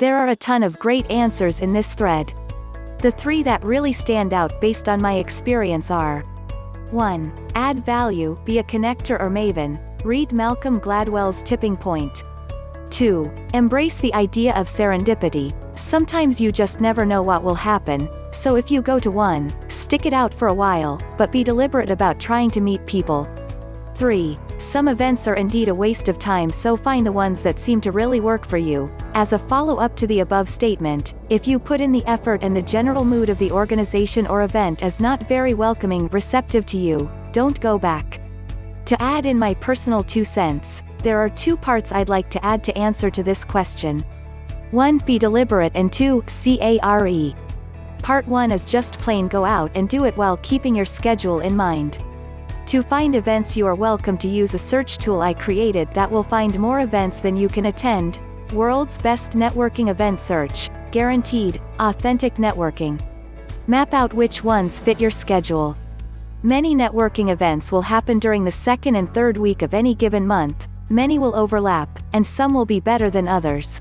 There are a ton of great answers in this thread. The three that really stand out based on my experience are: 1. Add value, be a connector or maven. Read Malcolm Gladwell's Tipping Point. 2. Embrace the idea of serendipity. Sometimes you just never know what will happen, so if you go to one, stick it out for a while, but be deliberate about trying to meet people. 3. Some events are indeed a waste of time, so find the ones that seem to really work for you. As a follow-up to the above statement, if you put in the effort and the general mood of the organization or event is not very welcoming, receptive to you, don't go back. To add in my personal 2 cents, there are 2 parts I'd like to add to answer to this question. 1. Be deliberate, and 2. CARE. Part 1 is just plain go out and do it while keeping your schedule in mind. To find events, you are welcome to use a search tool I created that will find more events than you can attend. World's Best Networking Event Search. Guaranteed, authentic networking. Map out which ones fit your schedule. Many networking events will happen during the 2nd and 3rd week of any given month. Many will overlap, and some will be better than others.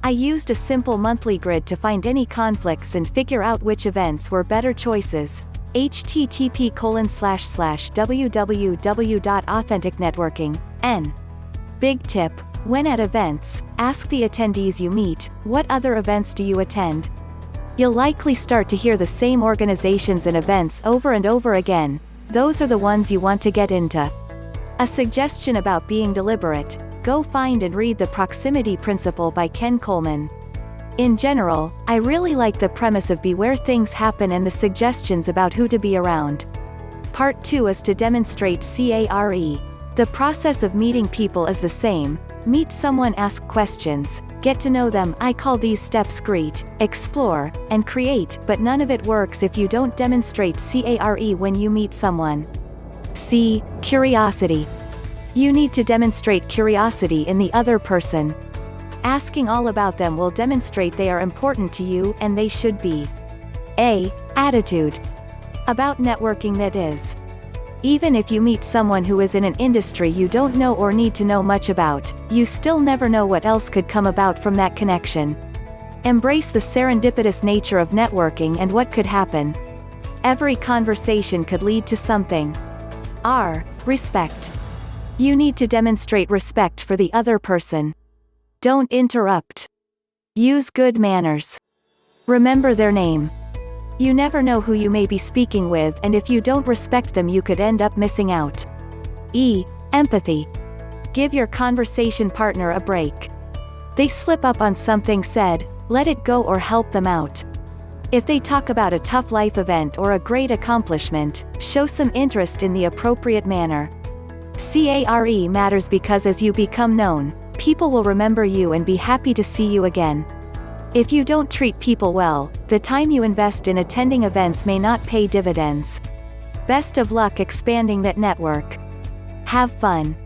I used a simple monthly grid to find any conflicts and figure out which events were better choices. http://www.authenticnetworking.n. Big tip: when at events, ask the attendees you meet, what other events do you attend? You'll likely start to hear the same organizations and events over and over again. Those are the ones you want to get into. A suggestion about being deliberate: go find and read The Proximity Principle by Ken Coleman. In general, I really like the premise of be where things happen and the suggestions about who to be around. Part 2 is to demonstrate CARE. The process of meeting people is the same. Meet someone, ask questions, get to know them. I call these steps greet, explore, and create, but none of it works if you don't demonstrate CARE when you meet someone. C. Curiosity. You need to demonstrate curiosity in the other person. Asking all about them will demonstrate they are important to you, and they should be. A. Attitude. About networking, that is. Even if you meet someone who is in an industry you don't know or need to know much about, you still never know what else could come about from that connection. Embrace the serendipitous nature of networking and what could happen. Every conversation could lead to something. R. Respect. You need to demonstrate respect for the other person. Don't interrupt. Use good manners. Remember their name. You never know who you may be speaking with, and if you don't respect them you could end up missing out. E. Empathy. Give your conversation partner a break. They slip up on something said, let it go or help them out. If they talk about a tough life event or a great accomplishment, show some interest in the appropriate manner. CARE matters because as you become known, people will remember you and be happy to see you again. If you don't treat people well, the time you invest in attending events may not pay dividends. Best of luck expanding that network. Have fun.